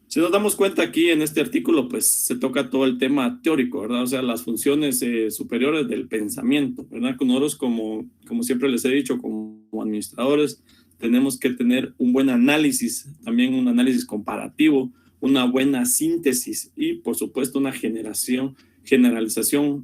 Si nos damos cuenta aquí en este artículo, pues se toca todo el tema teórico, ¿verdad? O sea, las funciones superiores del pensamiento, ¿verdad? Con nosotros, como siempre les he dicho, como administradores, tenemos que tener un buen análisis, también un análisis comparativo, una buena síntesis y, por supuesto, una generalización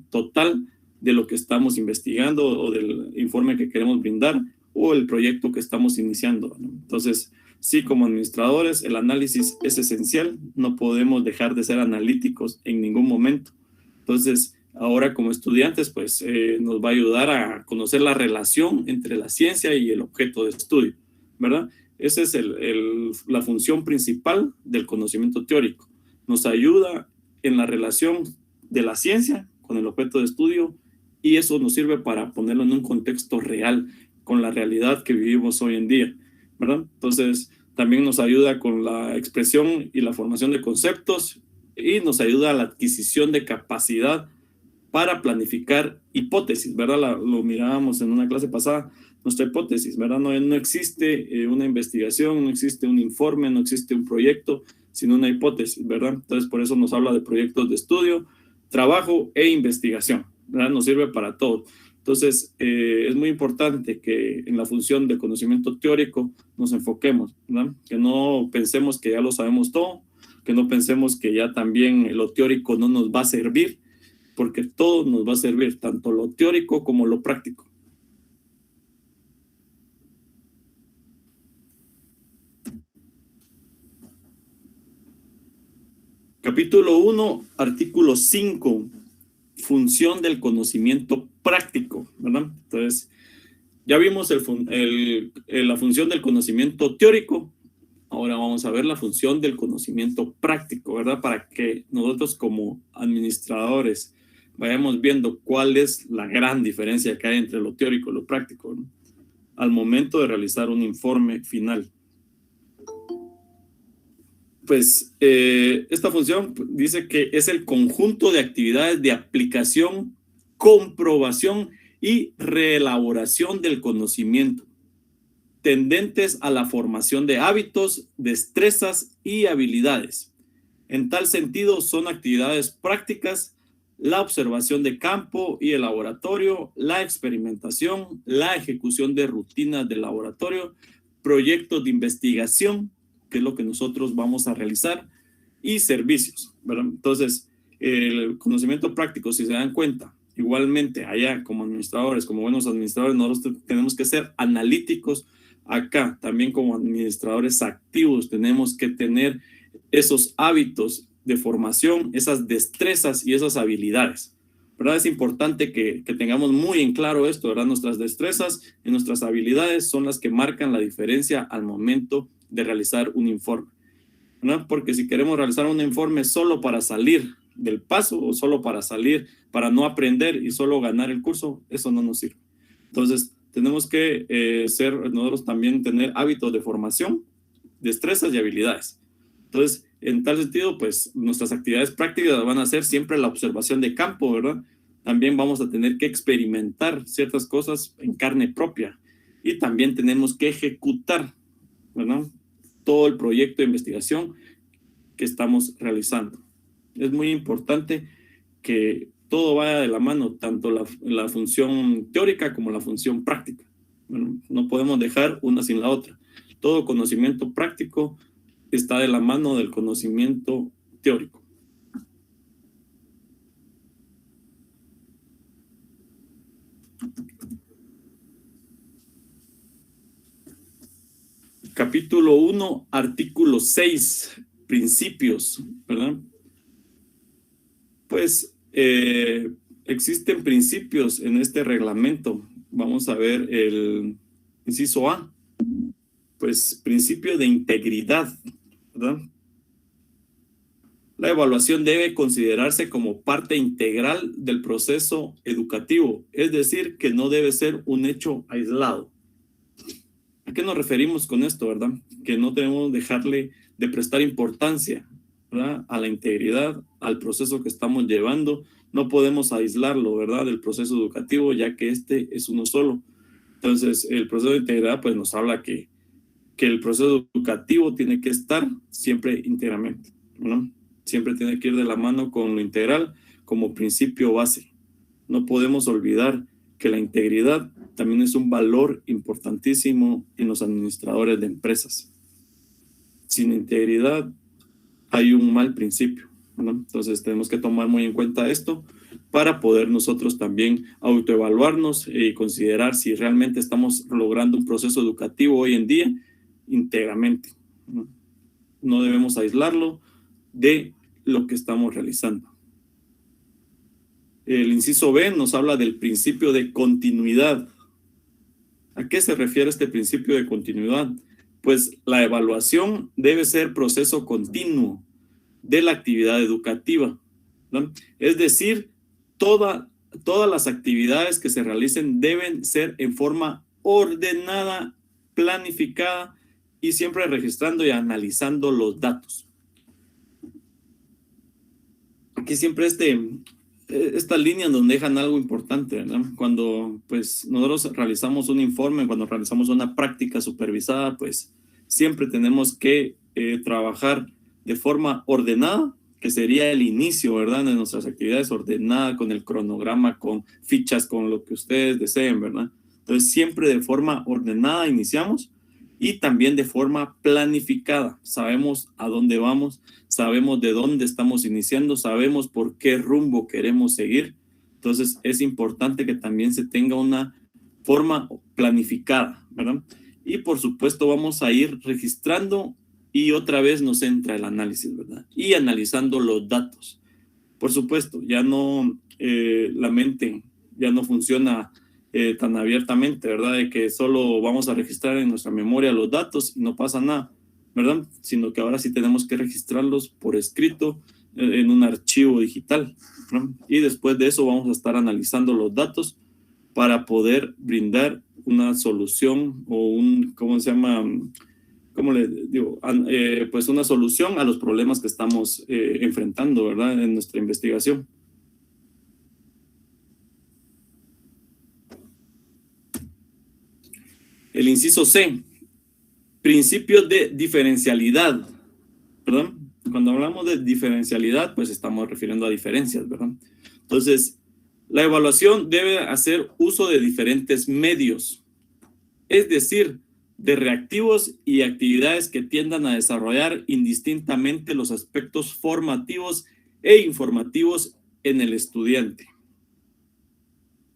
total de lo que estamos investigando o del informe que queremos brindar o el proyecto que estamos iniciando, ¿no? Entonces, sí, como administradores, el análisis es esencial. No podemos dejar de ser analíticos en ningún momento. Entonces, ahora como estudiantes, pues nos va a ayudar a conocer la relación entre la ciencia y el objeto de estudio, ¿verdad? Esa es la función principal del conocimiento teórico. Nos ayuda en la relación de la ciencia con el objeto de estudio y eso nos sirve para ponerlo en un contexto real con la realidad que vivimos hoy en día, ¿verdad? Entonces, también nos ayuda con la expresión y la formación de conceptos y nos ayuda a la adquisición de capacidad para planificar hipótesis, ¿verdad? Lo mirábamos en una clase pasada, nuestra hipótesis, ¿verdad? No existe una investigación, no existe un informe, no existe un proyecto, sino una hipótesis, ¿verdad? Entonces, por eso nos habla de proyectos de estudio, trabajo e investigación, ¿verdad? Nos sirve para todo. Entonces, es muy importante que en la función de conocimiento teórico nos enfoquemos, ¿verdad? Que no pensemos que ya lo sabemos todo, que no pensemos que ya también lo teórico no nos va a servir, porque todo nos va a servir, tanto lo teórico como lo práctico. Capítulo 1, artículo 5, función del conocimiento práctico, ¿verdad? Entonces, ya vimos la función del conocimiento teórico, ahora vamos a ver la función del conocimiento práctico, ¿verdad? Para que nosotros como administradores vayamos viendo cuál es la gran diferencia que hay entre lo teórico y lo práctico, ¿no? Al momento de realizar un informe final. Pues esta función dice que es el conjunto de actividades de aplicación, comprobación y reelaboración del conocimiento, tendentes a la formación de hábitos, destrezas y habilidades. En tal sentido, son actividades prácticas, la observación de campo y el laboratorio, la experimentación, la ejecución de rutinas de laboratorio, proyectos de investigación, que es lo que nosotros vamos a realizar, y servicios, ¿verdad? Entonces, el conocimiento práctico, si se dan cuenta, igualmente allá como administradores, como buenos administradores, nosotros tenemos que ser analíticos. Acá también como administradores activos tenemos que tener esos hábitos de formación, esas destrezas y esas habilidades, ¿verdad? Es importante que tengamos muy en claro esto, ¿verdad? Nuestras destrezas y nuestras habilidades son las que marcan la diferencia al momento de realizar un informe, ¿no? Porque si queremos realizar un informe solo para salir del paso o solo para salir, para no aprender y solo ganar el curso, eso no nos sirve. Entonces, tenemos que nosotros también tener hábitos de formación, destrezas y habilidades. Entonces, en tal sentido, pues nuestras actividades prácticas van a ser siempre la observación de campo, ¿verdad? También vamos a tener que experimentar ciertas cosas en carne propia y también tenemos que ejecutar, ¿verdad? Todo el proyecto de investigación que estamos realizando. Es muy importante que todo vaya de la mano, tanto la función teórica como la función práctica. Bueno, no podemos dejar una sin la otra. Todo conocimiento práctico está de la mano del conocimiento teórico. Capítulo 1, artículo 6, principios, ¿verdad? Pues existen principios en este reglamento. Vamos a ver el inciso A, pues principio de integridad, ¿verdad? La evaluación debe considerarse como parte integral del proceso educativo, es decir, que no debe ser un hecho aislado. ¿A qué nos referimos con esto, verdad? Que no debemos dejarle de prestar importancia, ¿verdad? A la integridad, al proceso que estamos llevando. No podemos aislarlo, ¿verdad? Del proceso educativo, ya que este es uno solo. Entonces, el proceso de integridad, pues nos habla que el proceso educativo tiene que estar siempre íntegramente. ¿no? Siempre tiene que ir de la mano con lo integral como principio base. No podemos olvidar que la integridad también es un valor importantísimo en los administradores de empresas. Sin integridad hay un mal principio, ¿no? Entonces tenemos que tomar muy en cuenta esto para poder nosotros también autoevaluarnos y considerar si realmente estamos logrando un proceso educativo hoy en día íntegramente, ¿no? No debemos aislarlo de lo que estamos realizando. El inciso B nos habla del principio de continuidad. ¿A qué se refiere este principio de continuidad? Pues la evaluación debe ser proceso continuo de la actividad educativa, ¿no? Es decir, todas las actividades que se realicen deben ser en forma ordenada, planificada y siempre registrando y analizando los datos. Aquí siempre esta línea nos dejan algo importante, ¿verdad? Cuando pues nosotros realizamos un informe, cuando realizamos una práctica supervisada, pues siempre tenemos que trabajar de forma ordenada, que sería el inicio, ¿verdad? De nuestras actividades, ordenada, con el cronograma, con fichas, con lo que ustedes deseen, ¿verdad? Entonces siempre de forma ordenada iniciamos y también de forma planificada. Sabemos a dónde vamos, sabemos de dónde estamos iniciando, sabemos por qué rumbo queremos seguir. Entonces es importante que también se tenga una forma planificada, ¿verdad? Y por supuesto vamos a ir registrando y otra vez nos entra el análisis, ¿verdad? Y analizando los datos. Por supuesto, ya no, la mente ya no funciona tan abiertamente, ¿verdad? De que solo vamos a registrar en nuestra memoria los datos y no pasa nada, ¿verdad? Sino que ahora sí tenemos que registrarlos por escrito en un archivo digital, ¿no? Y después de eso vamos a estar analizando los datos para poder brindar una solución o ¿cómo se llama? ¿Cómo le digo? Pues una solución a los problemas que estamos enfrentando, ¿verdad? En nuestra investigación. El inciso C, principios de diferencialidad, ¿verdad? Cuando hablamos de diferencialidad, pues estamos refiriendo a diferencias, ¿verdad? Entonces, la evaluación debe hacer uso de diferentes medios, es decir, de reactivos y actividades que tiendan a desarrollar indistintamente los aspectos formativos e informativos en el estudiante.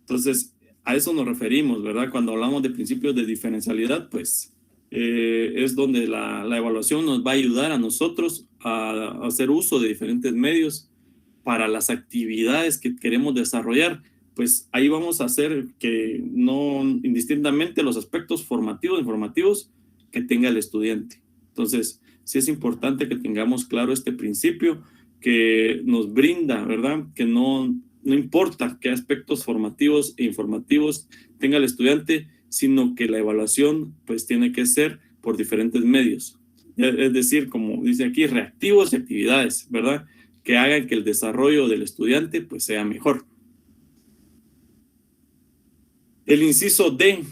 Entonces, a eso nos referimos, ¿verdad? Cuando hablamos de principios de diferencialidad, pues es donde la evaluación nos va a ayudar a nosotros a hacer uso de diferentes medios para las actividades que queremos desarrollar. Pues ahí vamos a hacer que no indistintamente los aspectos formativos e informativos que tenga el estudiante. Entonces, sí es importante que tengamos claro este principio que nos brinda, ¿verdad? Que no importa qué aspectos formativos e informativos tenga el estudiante, sino que la evaluación pues tiene que ser por diferentes medios. Es decir, como dice aquí, reactivos y actividades, ¿verdad? Que hagan que el desarrollo del estudiante pues sea mejor. El inciso D,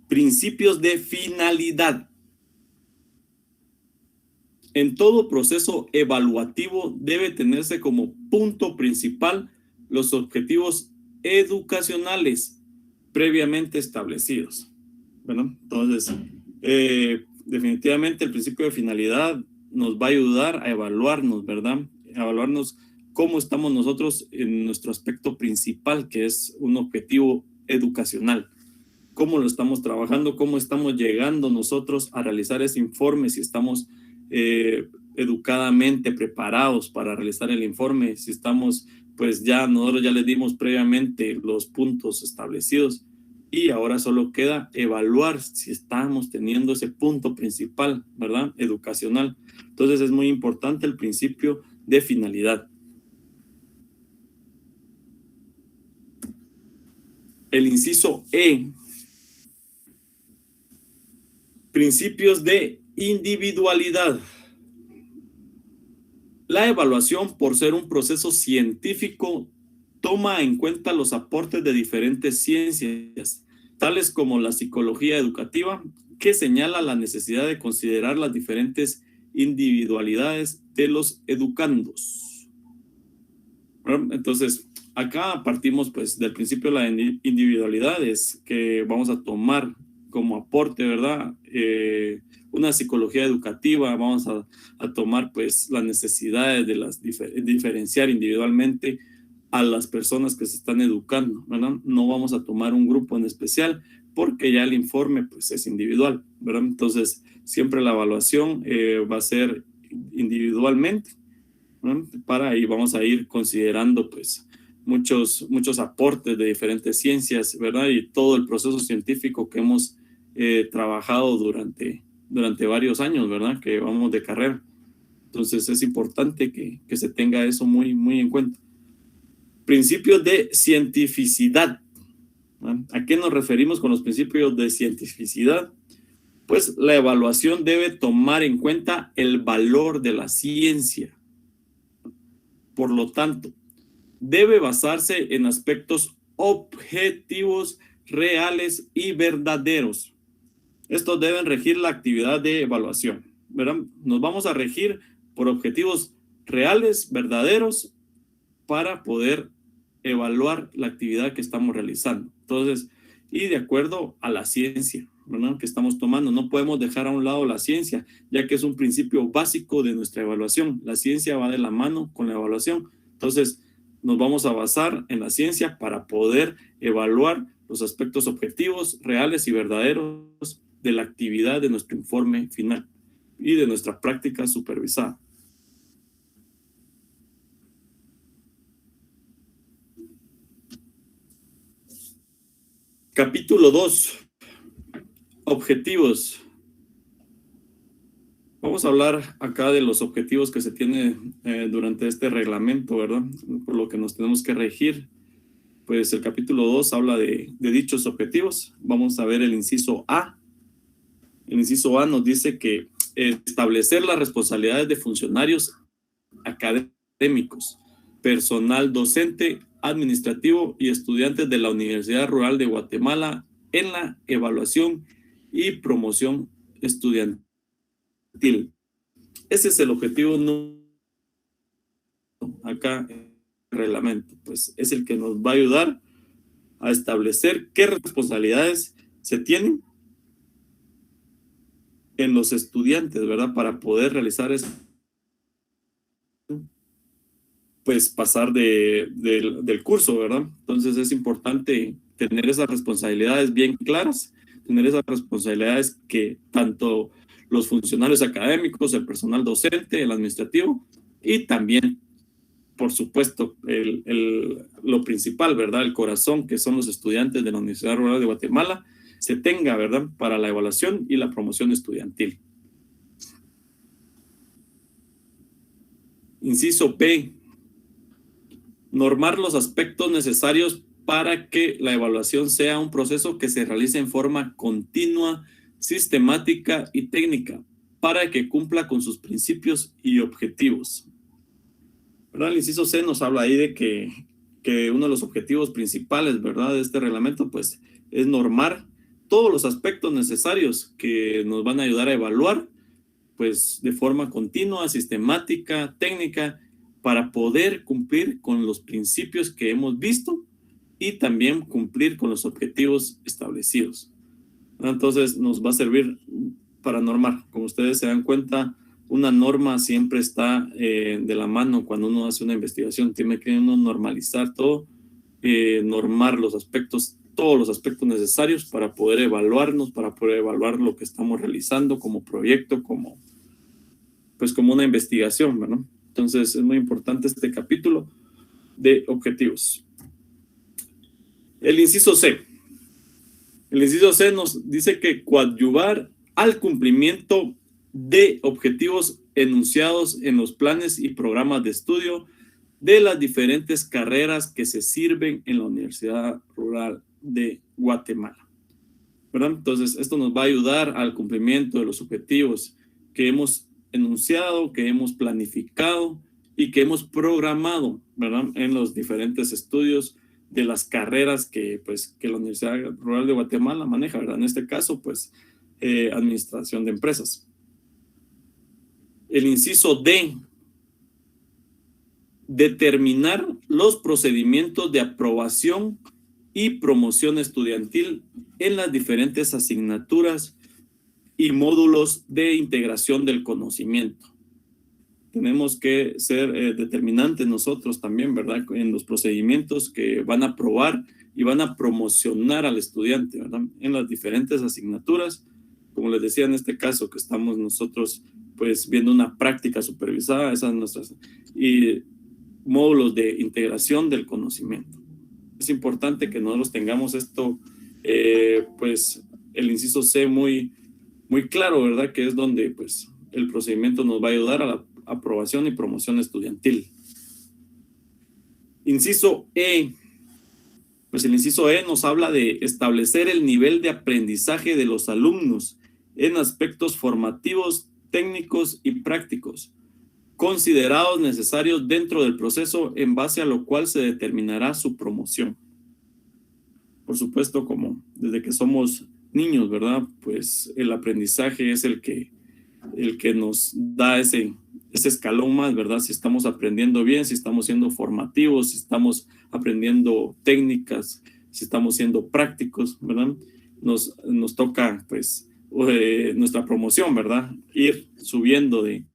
principios de finalidad. En todo proceso evaluativo debe tenerse como punto principal los objetivos educacionales previamente establecidos. Bueno, entonces, definitivamente el principio de finalidad nos va a ayudar a evaluarnos, ¿verdad? A evaluarnos cómo estamos nosotros en nuestro aspecto principal, que es un objetivo educacional. Cómo lo estamos trabajando, cómo estamos llegando nosotros a realizar ese informe, si estamos educadamente preparados para realizar el informe, si estamos, pues nosotros ya les dimos previamente los puntos establecidos y ahora solo queda evaluar si estamos teniendo ese punto principal, ¿verdad? Educacional. Entonces es muy importante el principio de finalidad. El inciso E, principios de individualidad. La evaluación, por ser un proceso científico, toma en cuenta los aportes de diferentes ciencias, tales como la psicología educativa, que señala la necesidad de considerar las diferentes individualidades de los educandos. ¿Verdad? Entonces, acá partimos pues del principio de las individualidades que vamos a tomar como aporte, ¿verdad? Una psicología educativa, vamos a tomar pues las necesidades de las diferenciar individualmente a las personas que se están educando, ¿verdad? No vamos a tomar un grupo en especial porque ya el informe pues es individual, ¿verdad? Entonces siempre la evaluación va a ser individualmente, ¿no? Para ahí vamos a ir considerando pues muchos aportes de diferentes ciencias, ¿verdad? Y todo el proceso científico que hemos trabajado durante varios años, ¿verdad? Que vamos de carrera. Entonces es importante que se tenga eso muy en cuenta. Principios de cientificidad. ¿No? ¿A qué nos referimos con los principios de cientificidad? Pues la evaluación debe tomar en cuenta el valor de la ciencia. Por lo tanto, debe basarse en aspectos objetivos, reales y verdaderos. Estos deben regir la actividad de evaluación, ¿verdad? Nos vamos a regir por objetivos reales, verdaderos, para poder evaluar la actividad que estamos realizando. Entonces, y de acuerdo a la ciencia, ¿verdad? Que estamos tomando. No podemos dejar a un lado la ciencia, ya que es un principio básico de nuestra evaluación. La ciencia va de la mano con la evaluación. Entonces, nos vamos a basar en la ciencia para poder evaluar los aspectos objetivos, reales y verdaderos de la actividad de nuestro informe final y de nuestra práctica supervisada. Capítulo 2. Objetivos. Vamos a hablar acá de los objetivos que se tienen durante este reglamento, ¿verdad? Por lo que nos tenemos que regir. Pues el capítulo 2 habla de dichos objetivos. Vamos a ver el inciso A. El inciso A nos dice que establecer las responsabilidades de funcionarios académicos, personal docente, administrativo y estudiantes de la Universidad Rural de Guatemala en la evaluación y promoción estudiantil. Ese es el objetivo acá en el reglamento, pues es el que nos va a ayudar a establecer qué responsabilidades se tienen en los estudiantes, ¿verdad? Para poder realizar eso, pues pasar del curso, ¿verdad? Entonces es importante tener esas responsabilidades bien claras, tener esas responsabilidades que tanto los funcionarios académicos, el personal docente, el administrativo y también, por supuesto, lo principal, ¿verdad? El corazón, que son los estudiantes de la Universidad Rural de Guatemala, se tenga, ¿verdad? Para la evaluación y la promoción estudiantil. Inciso P. Normar los aspectos necesarios para que la evaluación sea un proceso que se realice en forma continua, sistemática y técnica, para que cumpla con sus principios y objetivos. ¿Verdad? El inciso C nos habla ahí de que uno de los objetivos principales, ¿verdad?, de este reglamento, pues, es normar todos los aspectos necesarios que nos van a ayudar a evaluar, pues, de forma continua, sistemática, técnica, para poder cumplir con los principios que hemos visto y también cumplir con los objetivos establecidos. Entonces, nos va a servir para normar. Como ustedes se dan cuenta, una norma siempre está de la mano cuando uno hace una investigación. Tiene que uno normalizar todo, normar los aspectos, todos los aspectos necesarios para poder evaluarnos, para poder evaluar lo que estamos realizando como proyecto, como una investigación, ¿verdad? Entonces es muy importante este capítulo de objetivos. El inciso C. El inciso C nos dice que coadyuvar al cumplimiento de objetivos enunciados en los planes y programas de estudio de las diferentes carreras que se sirven en la Universidad Rural de Guatemala, ¿verdad? Entonces, esto nos va a ayudar al cumplimiento de los objetivos que hemos enunciado, que hemos planificado y que hemos programado, ¿verdad?, en los diferentes estudios de las carreras que la Universidad Rural de Guatemala maneja, ¿verdad? En este caso, administración de empresas. El inciso D, determinar los procedimientos de aprobación y promoción estudiantil en las diferentes asignaturas y módulos de integración del conocimiento. Tenemos que ser determinantes nosotros también, ¿verdad? En los procedimientos que van a aprobar y van a promocionar al estudiante, ¿verdad? En las diferentes asignaturas, como les decía en este caso, que estamos nosotros pues viendo una práctica supervisada, esas nuestras, y módulos de integración del conocimiento. Es importante que nosotros tengamos esto, pues el inciso C muy claro, ¿verdad? Que es donde pues el procedimiento nos va a ayudar a la aprobación y promoción estudiantil. Inciso E. Pues el inciso E nos habla de establecer el nivel de aprendizaje de los alumnos en aspectos formativos, técnicos y prácticos, considerados necesarios dentro del proceso, en base a lo cual se determinará su promoción. Por supuesto, como desde que somos niños, ¿verdad? Pues el aprendizaje es el que nos da ese escalón más, ¿verdad? Si estamos aprendiendo bien, si estamos siendo formativos, si estamos aprendiendo técnicas, si estamos siendo prácticos, ¿verdad? Nos toca, pues, nuestra promoción, ¿verdad? Ir subiendo de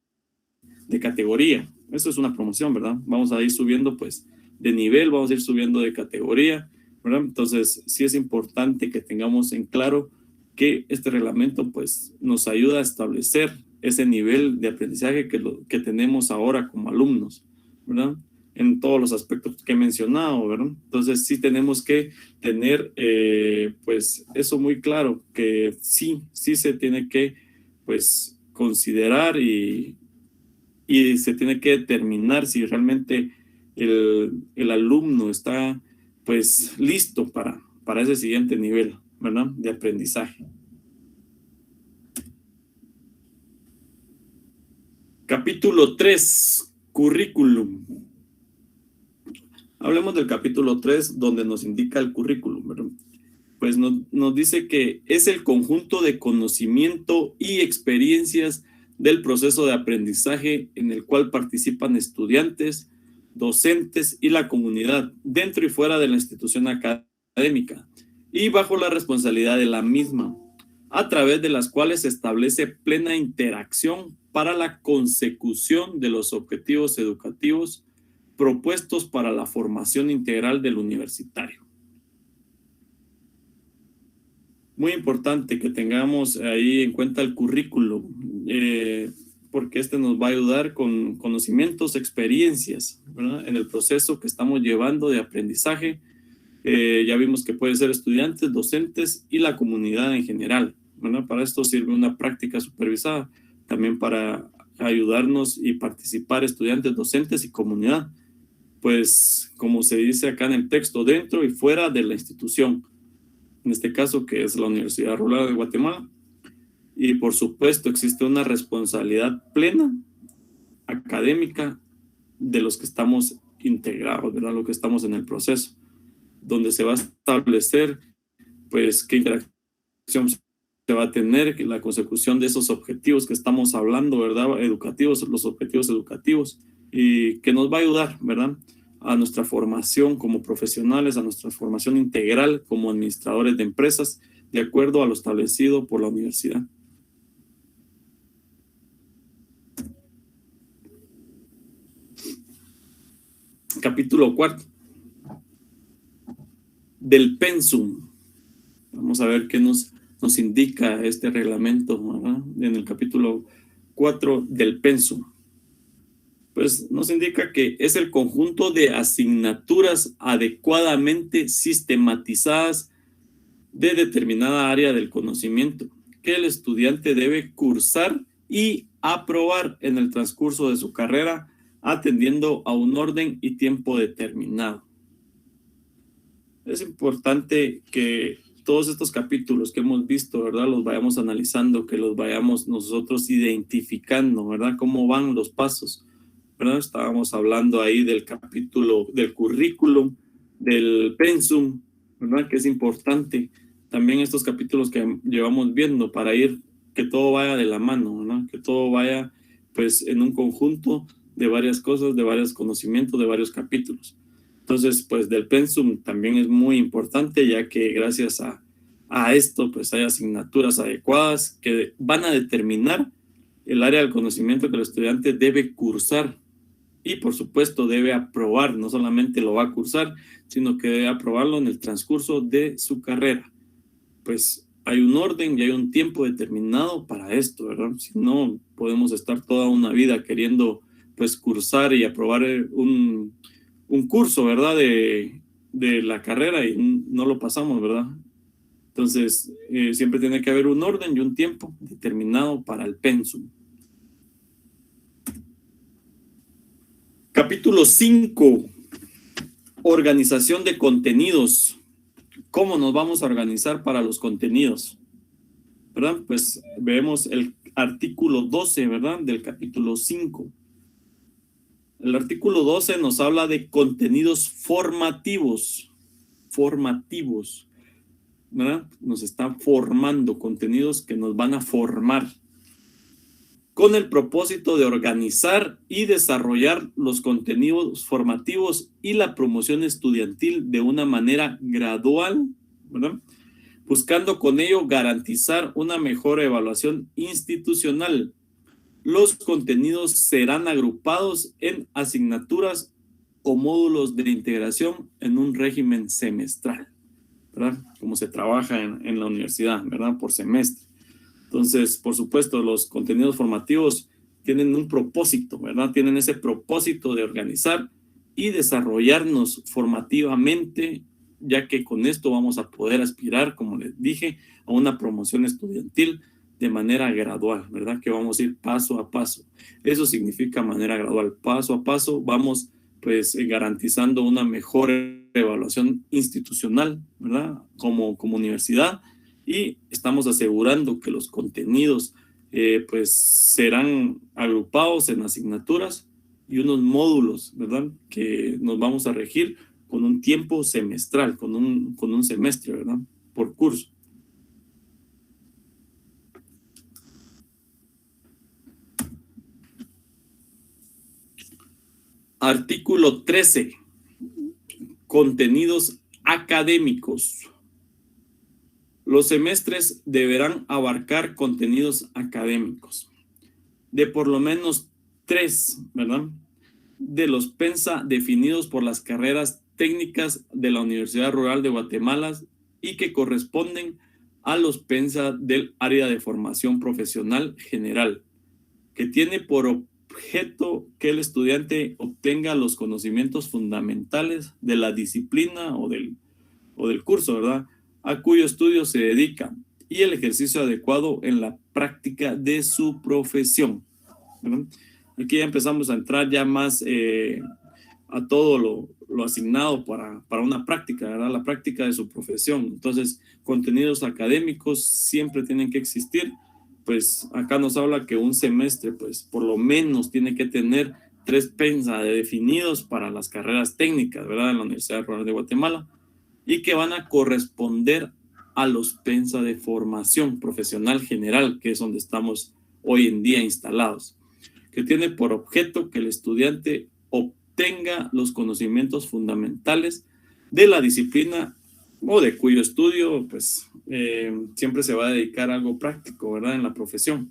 categoría. Eso es una promoción, ¿verdad? Vamos a ir subiendo, pues, de nivel, vamos a ir subiendo de categoría, ¿verdad? Entonces, sí es importante que tengamos en claro que este reglamento, pues, nos ayuda a establecer ese nivel de aprendizaje que tenemos ahora como alumnos, ¿verdad? En todos los aspectos que he mencionado, ¿verdad? Entonces, sí tenemos que tener, pues, eso muy claro, que sí se tiene que, pues, considerar y se tiene que determinar si realmente el alumno está, pues, listo para ese siguiente nivel, ¿verdad? De aprendizaje. Capítulo 3, currículum. Hablemos del capítulo 3, donde nos indica el currículum, ¿verdad? Pues nos dice que es el conjunto de conocimiento y experiencias del proceso de aprendizaje en el cual participan estudiantes, docentes y la comunidad dentro y fuera de la institución académica y bajo la responsabilidad de la misma, a través de las cuales se establece plena interacción para la consecución de los objetivos educativos propuestos para la formación integral del universitario. Muy importante que tengamos ahí en cuenta el currículo, porque este nos va a ayudar con conocimientos, experiencias, ¿verdad? En el proceso que estamos llevando de aprendizaje. Ya vimos que pueden ser estudiantes, docentes y la comunidad en general, ¿verdad? Para esto sirve una práctica supervisada, también para ayudarnos y participar estudiantes, docentes y comunidad, pues como se dice acá en el texto, dentro y fuera de la institución, en este caso que es la Universidad Rural de Guatemala. Y por supuesto existe una responsabilidad plena académica de los que estamos integrados, ¿verdad? Los que estamos en el proceso, donde se va a establecer pues qué interacción se va a tener, la consecución de esos objetivos que estamos hablando, ¿verdad? Educativos, los objetivos educativos, y que nos va a ayudar, ¿verdad? A nuestra formación como profesionales, a nuestra formación integral como administradores de empresas, de acuerdo a lo establecido por la universidad. Capítulo 4. Del pensum. Vamos a ver qué nos indica este reglamento, ¿verdad? En el capítulo 4 del pensum. Pues nos indica que es el conjunto de asignaturas adecuadamente sistematizadas de determinada área del conocimiento que el estudiante debe cursar y aprobar en el transcurso de su carrera, atendiendo a un orden y tiempo determinado. Es importante que todos estos capítulos que hemos visto, ¿verdad? Los vayamos analizando, que los vayamos nosotros identificando, ¿verdad? Cómo van los pasos, ¿verdad? Estábamos hablando ahí del capítulo del currículum, del pensum, ¿verdad? Que es importante. También estos capítulos que llevamos viendo para ir, que todo vaya de la mano, ¿verdad? Que todo vaya pues en un conjunto de varias cosas, de varios conocimientos, de varios capítulos. Entonces, pues del pensum también es muy importante, ya que gracias a esto, pues hay asignaturas adecuadas que van a determinar el área del conocimiento que el estudiante debe cursar y, por supuesto, debe aprobar. No solamente lo va a cursar, sino que debe aprobarlo en el transcurso de su carrera. Pues hay un orden y hay un tiempo determinado para esto, ¿verdad? Si no, podemos estar toda una vida queriendo, pues, cursar y aprobar un curso, ¿verdad? De la carrera y no lo pasamos, ¿verdad? Entonces, siempre tiene que haber un orden y un tiempo determinado para el pensum. Capítulo 5. Organización de contenidos. ¿Cómo nos vamos a organizar para los contenidos? ¿Verdad? Pues vemos el artículo 12, ¿verdad? Del capítulo 5. El artículo 12 nos habla de contenidos formativos. Formativos, ¿verdad? Nos están formando, contenidos que nos van a formar, con el propósito de organizar y desarrollar los contenidos formativos y la promoción estudiantil de una manera gradual, ¿verdad? Buscando con ello garantizar una mejor evaluación institucional. Los contenidos serán agrupados en asignaturas o módulos de integración en un régimen semestral, ¿verdad? Como se trabaja en la universidad, ¿verdad? Por semestre. Entonces, por supuesto, los contenidos formativos tienen un propósito, ¿verdad? Tienen ese propósito de organizar y desarrollarnos formativamente, ya que con esto vamos a poder aspirar, como les dije, a una promoción estudiantil de manera gradual, ¿verdad? Que vamos a ir paso a paso. Eso significa manera gradual, paso a paso, vamos pues garantizando una mejor evaluación institucional, ¿verdad? Como universidad, y estamos asegurando que los contenidos pues serán agrupados en asignaturas y unos módulos, ¿verdad? Que nos vamos a regir con un tiempo semestral, con un semestre, ¿verdad? Por curso. Artículo 13. Contenidos académicos. Los semestres deberán abarcar contenidos académicos de por lo menos 3, ¿verdad? De los pensa definidos por las carreras técnicas de la Universidad Rural de Guatemala y que corresponden a los pensa del área de formación profesional general, que tiene por objeto que el estudiante obtenga los conocimientos fundamentales de la disciplina o del curso, ¿verdad?, a cuyo estudio se dedica, y el ejercicio adecuado en la práctica de su profesión, ¿verdad? Aquí ya empezamos a entrar ya más a todo lo asignado para una práctica, ¿verdad? La práctica de su profesión. Entonces, contenidos académicos siempre tienen que existir. Pues acá nos habla que un semestre, pues por lo menos tiene que tener 3 pensa definidos para las carreras técnicas, ¿verdad? En la Universidad Rural de Guatemala, y que van a corresponder a los pensa de formación profesional general, que es donde estamos hoy en día instalados, que tiene por objeto que el estudiante obtenga los conocimientos fundamentales de la disciplina o de cuyo estudio, pues, siempre se va a dedicar a algo práctico, ¿verdad?, en la profesión.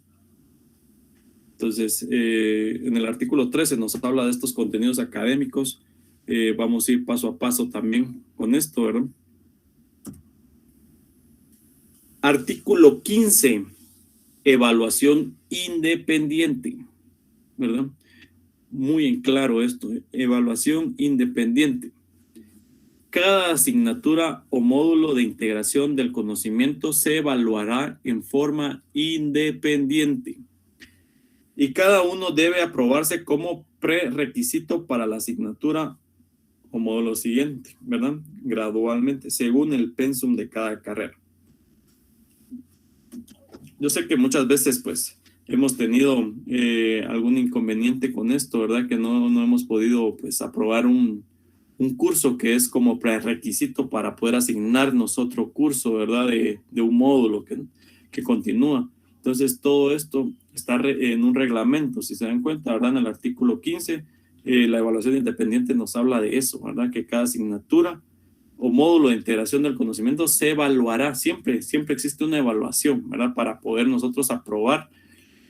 Entonces, en el artículo 13 nos habla de estos contenidos académicos. Vamos a ir paso a paso también con esto, ¿verdad? Artículo 15, evaluación independiente, ¿verdad? Muy en claro esto, evaluación independiente. Cada asignatura o módulo de integración del conocimiento se evaluará en forma independiente y cada uno debe aprobarse como prerequisito para la asignatura o módulo siguiente, ¿verdad? Gradualmente, según el pensum de cada carrera. Yo sé que muchas veces, pues, hemos tenido algún inconveniente con esto, ¿verdad? Que no hemos podido, pues, aprobar un curso que es como prerequisito para poder asignarnos otro curso, ¿verdad? De un módulo que continúa. Entonces, todo esto está en un reglamento, si se dan cuenta, ¿verdad? En el artículo 15, la evaluación independiente nos habla de eso, ¿verdad? Que cada asignatura o módulo de integración del conocimiento se evaluará, siempre existe una evaluación, ¿verdad? Para poder nosotros aprobar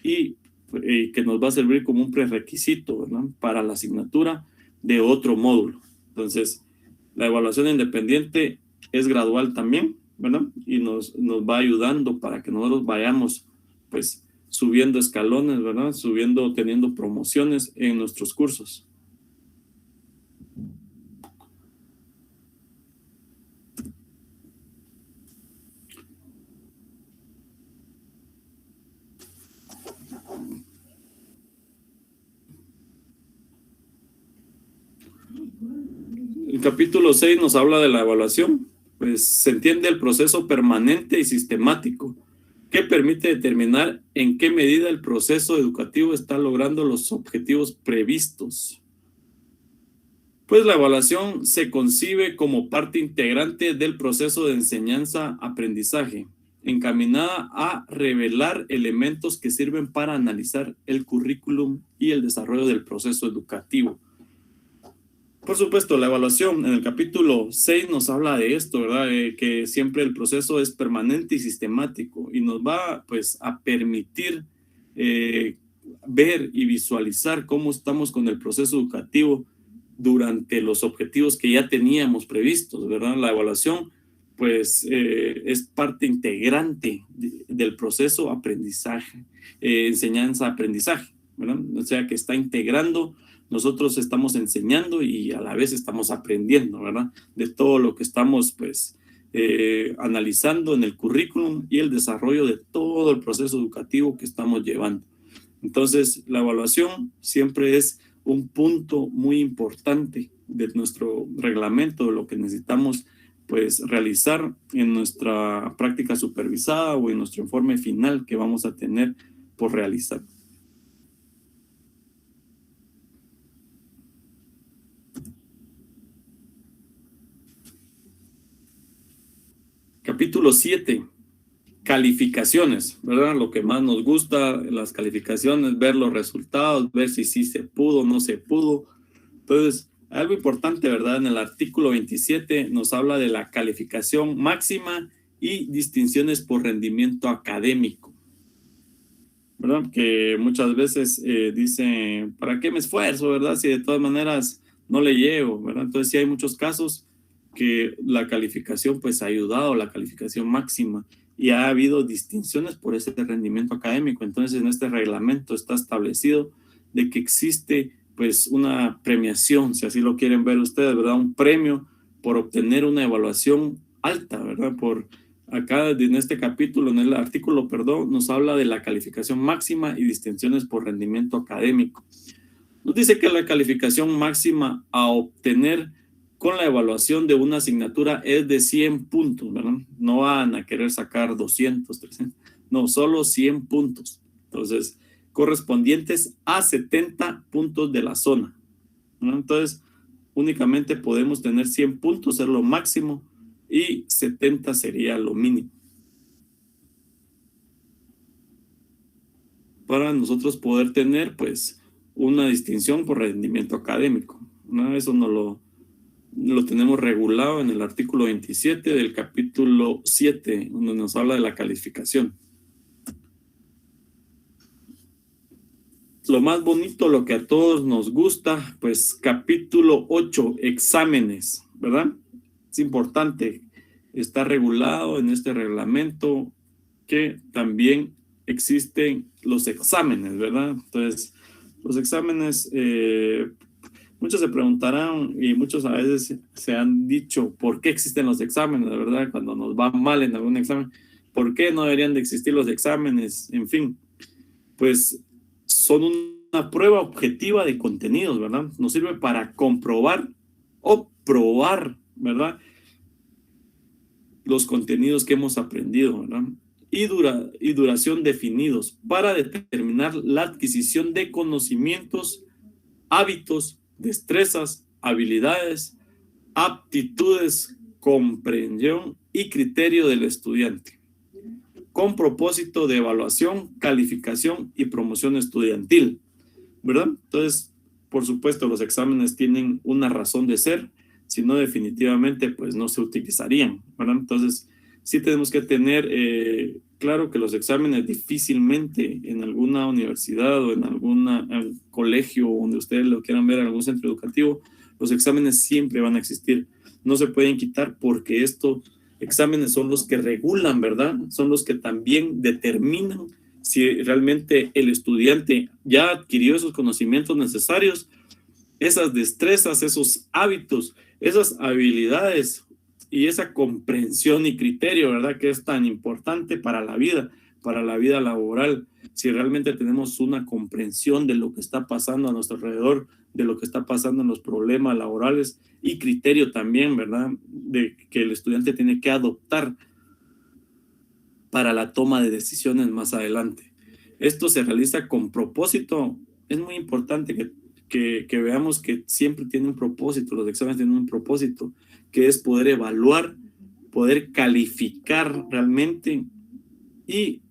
y que nos va a servir como un prerequisito, ¿verdad? Para la asignatura de otro módulo. Entonces, la evaluación independiente es gradual también, ¿verdad? Y nos va ayudando para que nosotros vayamos, pues, subiendo escalones, ¿verdad? Teniendo promociones en nuestros cursos. El capítulo 6 nos habla de la evaluación, pues se entiende el proceso permanente y sistemático que permite determinar en qué medida el proceso educativo está logrando los objetivos previstos. Pues la evaluación se concibe como parte integrante del proceso de enseñanza-aprendizaje, encaminada a revelar elementos que sirven para analizar el currículum y el desarrollo del proceso educativo. Por supuesto, la evaluación en el capítulo 6 nos habla de esto, ¿verdad? Que siempre el proceso es permanente y sistemático y nos va, pues, a permitir ver y visualizar cómo estamos con el proceso educativo durante los objetivos que ya teníamos previstos, ¿verdad? La evaluación, pues, es parte integrante del proceso aprendizaje, enseñanza-aprendizaje, ¿verdad? O sea, que está integrando. Nosotros estamos enseñando y a la vez estamos aprendiendo, ¿verdad? De todo lo que estamos, pues, analizando en el currículum y el desarrollo de todo el proceso educativo que estamos llevando. Entonces, la evaluación siempre es un punto muy importante de nuestro reglamento, de lo que necesitamos, pues, realizar en nuestra práctica supervisada o en nuestro informe final que vamos a tener por realizar. Capítulo 7, calificaciones, ¿verdad? Lo que más nos gusta, las calificaciones, ver los resultados, ver si sí se pudo, no se pudo. Entonces, algo importante, ¿verdad? En el artículo 27 nos habla de la calificación máxima y distinciones por rendimiento académico, ¿verdad? Que muchas veces dicen, ¿para qué me esfuerzo, verdad? Si de todas maneras no le llego, ¿verdad? Entonces, sí hay muchos casos que la calificación, pues, ha ayudado, la calificación máxima, y ha habido distinciones por ese rendimiento académico. Entonces, en este reglamento está establecido de que existe, pues, una premiación, si así lo quieren ver ustedes, ¿verdad? Un premio por obtener una evaluación alta, ¿verdad? Acá en este capítulo, en el artículo, perdón, nos habla de la calificación máxima y distinciones por rendimiento académico. Nos dice que la calificación máxima a obtener con la evaluación de una asignatura es de 100 puntos, ¿verdad? No van a querer sacar 200, 300, no, solo 100 puntos. Entonces, correspondientes a 70 puntos de la zona, ¿no? Entonces, únicamente podemos tener 100 puntos, es lo máximo, y 70 sería lo mínimo. Para nosotros poder tener, pues, una distinción por rendimiento académico, ¿no? Eso no lo tenemos regulado en el artículo 27 del capítulo 7, donde nos habla de la calificación. Lo más bonito, lo que a todos nos gusta, pues capítulo 8, exámenes, ¿verdad? Es importante, está regulado en este reglamento que también existen los exámenes, ¿verdad? Entonces, los exámenes, muchos se preguntarán y muchos a veces se han dicho, ¿por qué existen los exámenes? De verdad, cuando nos va mal en algún examen, ¿por qué no deberían de existir los exámenes? En fin, pues son una prueba objetiva de contenidos, ¿verdad? Nos sirve para comprobar o probar, ¿verdad? Los contenidos que hemos aprendido, ¿verdad? Y duración definidos para determinar la adquisición de conocimientos, hábitos, destrezas, habilidades, aptitudes, comprensión y criterio del estudiante. con propósito de evaluación, calificación y promoción estudiantil, ¿verdad? Entonces, por supuesto, los exámenes tienen una razón de ser, si no definitivamente pues no se utilizarían, ¿verdad? Entonces, sí tenemos que tener claro que los exámenes difícilmente en alguna universidad o en algún colegio donde ustedes lo quieran ver, en algún centro educativo, los exámenes siempre van a existir. No se pueden quitar porque estos exámenes son los que regulan, ¿verdad? Son los que también determinan si realmente el estudiante ya adquirió esos conocimientos necesarios, esas destrezas, esos hábitos, esas habilidades y esa comprensión y criterio, ¿verdad? Que es tan importante para la vida laboral. Si realmente tenemos una comprensión de lo que está pasando a nuestro alrededor, de lo que está pasando en los problemas laborales y criterio también, ¿verdad? De que el estudiante tiene que adoptar para la toma de decisiones más adelante. Esto se realiza con propósito. Es muy importante que veamos que siempre tiene un propósito, los exámenes tienen un propósito, que es poder evaluar, poder calificar realmente y,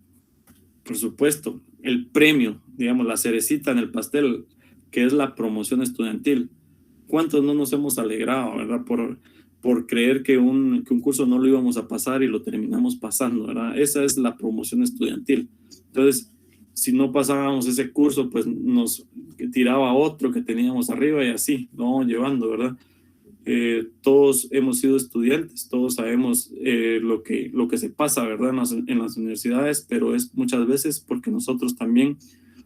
por supuesto, el premio, digamos, la cerecita en el pastel, que es la promoción estudiantil. ¿Cuántos no nos hemos alegrado, verdad? Por creer que un curso no lo íbamos a pasar y lo terminamos pasando, ¿verdad? Esa es la promoción estudiantil. Entonces, si no pasábamos ese curso, pues nos tiraba otro que teníamos arriba y así, lo vamos llevando, ¿verdad? Todos hemos sido estudiantes, todos sabemos lo que se pasa, ¿verdad? En las universidades, pero es muchas veces porque nosotros también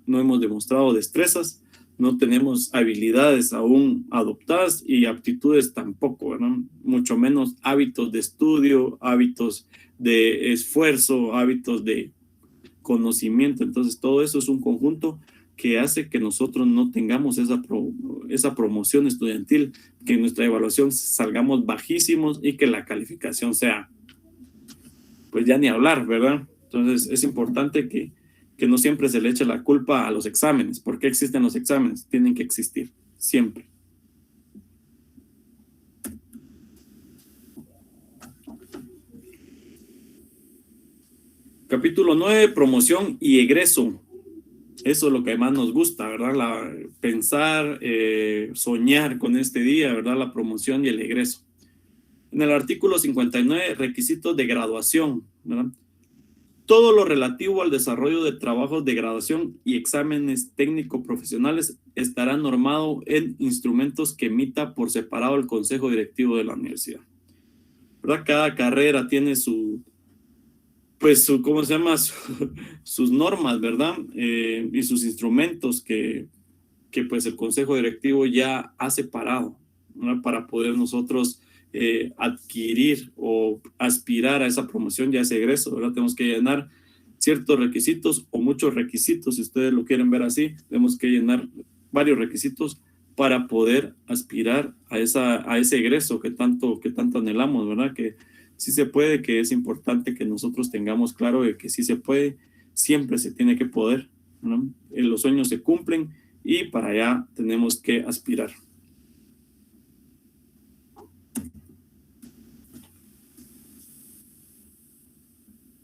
no hemos demostrado destrezas, no tenemos habilidades aún adoptadas y aptitudes tampoco, ¿verdad? Mucho menos hábitos de estudio, hábitos de esfuerzo, hábitos de conocimiento. Entonces, todo eso es un conjunto que hace que nosotros no tengamos esa promoción estudiantil, que en nuestra evaluación salgamos bajísimos y que la calificación sea, pues ya ni hablar, ¿verdad? Entonces, es importante que no siempre se le eche la culpa a los exámenes. ¿Por qué existen los exámenes? Tienen que existir, siempre. Capítulo 9, promoción y egreso. Eso es lo que más nos gusta, ¿verdad? Pensar, soñar con este día, ¿verdad? La promoción y el egreso. En el artículo 59, requisitos de graduación, ¿verdad? Todo lo relativo al desarrollo de trabajos de graduación y exámenes técnico-profesionales estará normado en instrumentos que emita por separado el Consejo Directivo de la Universidad, ¿verdad? Cada carrera tiene ¿cómo se llama? Sus normas, ¿verdad? Y sus instrumentos que pues el Consejo Directivo ya ha separado, ¿verdad? Para poder nosotros adquirir o aspirar a esa promoción y a ese egreso, ¿verdad? Tenemos que llenar ciertos requisitos o muchos requisitos, si ustedes lo quieren ver así, tenemos que llenar varios requisitos para poder aspirar a ese egreso que tanto anhelamos, ¿verdad? Que sí se puede, que es importante que nosotros tengamos claro de que sí se puede, siempre se tiene que poder, ¿no? Los sueños se cumplen y para allá tenemos que aspirar.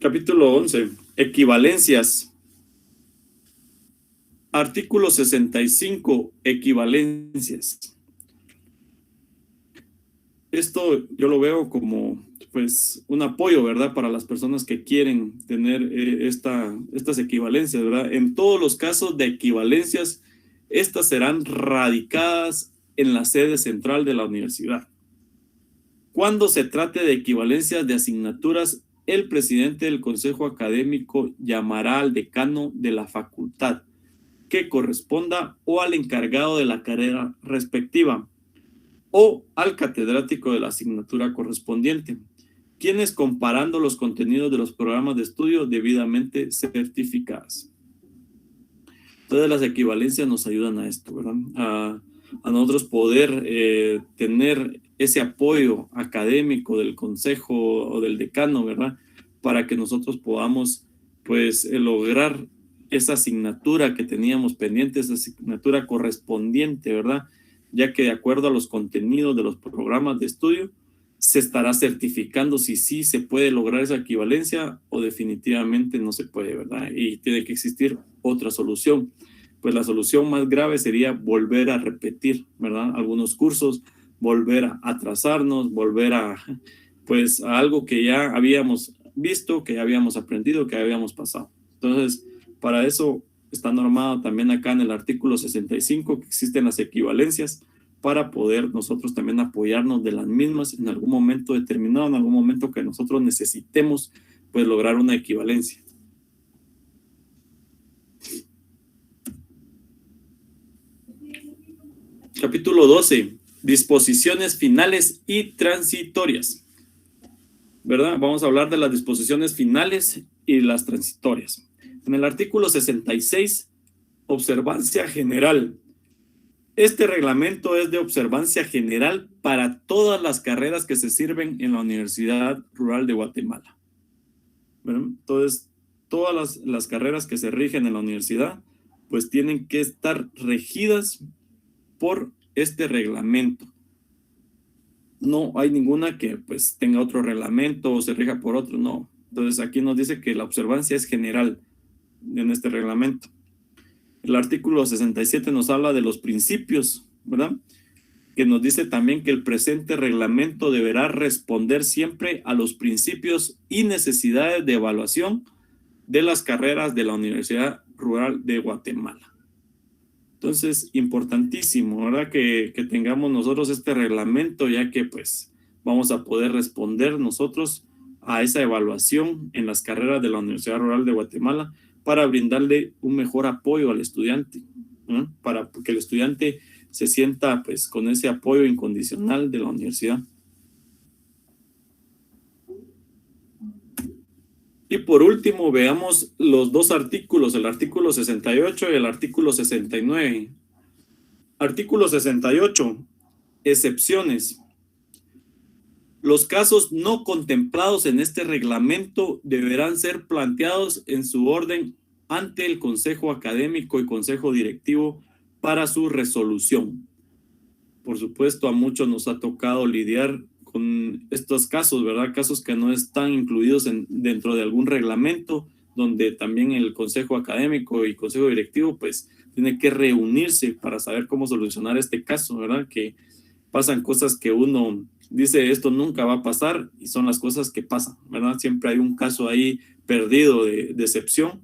Capítulo 11, equivalencias. Artículo 65, equivalencias. Esto yo lo veo como pues un apoyo, ¿verdad? Para las personas que quieren tener estas equivalencias, ¿verdad? En todos los casos de equivalencias, estas serán radicadas en la sede central de la universidad. Cuando se trate de equivalencias de asignaturas, el presidente del consejo académico llamará al decano de la facultad que corresponda o al encargado de la carrera respectiva o al catedrático de la asignatura correspondiente, quienes comparando los contenidos de los programas de estudio debidamente certificadas. Entonces las equivalencias nos ayudan a esto, ¿verdad? A nosotros poder tener ese apoyo académico del consejo o del decano, ¿verdad? Para que nosotros podamos pues lograr esa asignatura que teníamos pendiente, esa asignatura correspondiente, ¿verdad? Ya que de acuerdo a los contenidos de los programas de estudio, se estará certificando si sí se puede lograr esa equivalencia o definitivamente no se puede, ¿verdad? Y tiene que existir otra solución. Pues la solución más grave sería volver a repetir, ¿verdad? Algunos cursos, volver a atrasarnos, volver pues, a algo que ya habíamos visto, que ya habíamos aprendido, que habíamos pasado. Entonces, para eso está normado también acá en el artículo 65 que existen las equivalencias para poder nosotros también apoyarnos de las mismas en algún momento determinado, en algún momento que nosotros necesitemos, pues, lograr una equivalencia. Capítulo 12. Disposiciones finales y transitorias. ¿Verdad? Vamos a hablar de las disposiciones finales y las transitorias. En el artículo 66, observancia general. Este reglamento es de observancia general para todas las carreras que se sirven en la Universidad Rural de Guatemala. ¿Verdad? Entonces, todas las carreras que se rigen en la universidad, pues tienen que estar regidas por este reglamento. No hay ninguna que pues tenga otro reglamento o se rija por otro, no. Entonces aquí nos dice que la observancia es general en este reglamento. El artículo 67 nos habla de los principios, ¿verdad? Que nos dice también que el presente reglamento deberá responder siempre a los principios y necesidades de evaluación de las carreras de la Universidad Rural de Guatemala. Entonces, importantísimo, ¿verdad? Que tengamos nosotros este reglamento, ya que pues vamos a poder responder nosotros a esa evaluación en las carreras de la Universidad Rural de Guatemala para brindarle un mejor apoyo al estudiante, ¿eh? Para que el estudiante se sienta pues con ese apoyo incondicional de la universidad. Y por último, veamos los dos artículos, el artículo 68 y el artículo 69. Artículo 68, excepciones. Los casos no contemplados en este reglamento deberán ser planteados en su orden ante el Consejo Académico y Consejo Directivo para su resolución. Por supuesto, a muchos nos ha tocado lidiar con estos casos, ¿verdad? Casos que no están incluidos dentro de algún reglamento, donde también el Consejo Académico y Consejo Directivo, pues, tiene que reunirse para saber cómo solucionar este caso, ¿verdad? Que pasan cosas que uno dice, esto nunca va a pasar, y son las cosas que pasan, ¿verdad? Siempre hay un caso ahí perdido de excepción,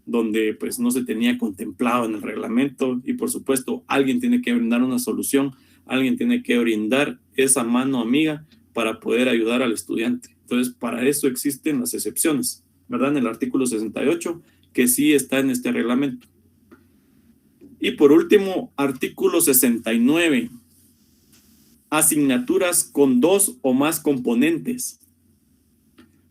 donde pues no se tenía contemplado en el reglamento, y por supuesto alguien tiene que brindar una solución, alguien tiene que brindar esa mano amiga para poder ayudar al estudiante. Entonces, para eso existen las excepciones, ¿verdad? En el artículo 68, que sí está en este reglamento. Y por último, artículo 69. Asignaturas con 2 o más componentes.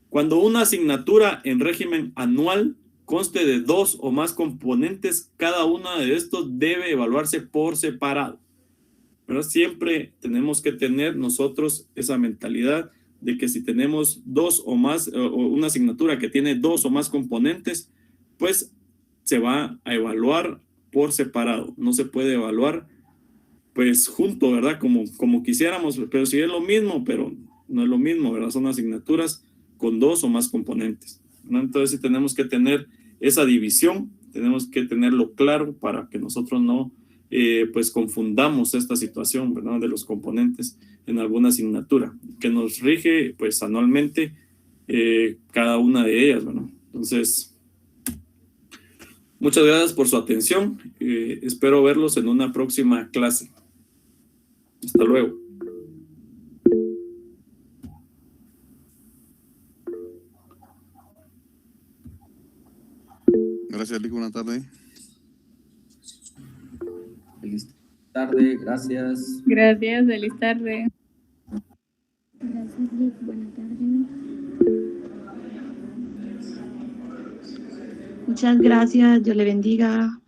Cuando una asignatura en régimen anual conste de 2 o más componentes, cada uno de estos debe evaluarse por separado. Pero siempre tenemos que tener nosotros esa mentalidad de que si tenemos 2 o más, o una asignatura que tiene 2 o más componentes, pues se va a evaluar por separado. No se puede evaluar pues junto, ¿verdad? Como quisiéramos, pero sí es lo mismo, pero no es lo mismo, ¿verdad? Son asignaturas con 2 o más componentes, ¿no? Entonces sí tenemos que tener esa división, tenemos que tenerlo claro para que nosotros no pues confundamos esta situación, ¿verdad? De los componentes en alguna asignatura que nos rige pues anualmente cada una de ellas, ¿verdad? Entonces, muchas gracias por su atención. Espero verlos en una próxima clase. Hasta luego. Gracias, Lico. Buenas tardes. Feliz tarde, gracias. Gracias, feliz tarde. Gracias, Lick. Buenas tardes. Muchas gracias, Dios le bendiga.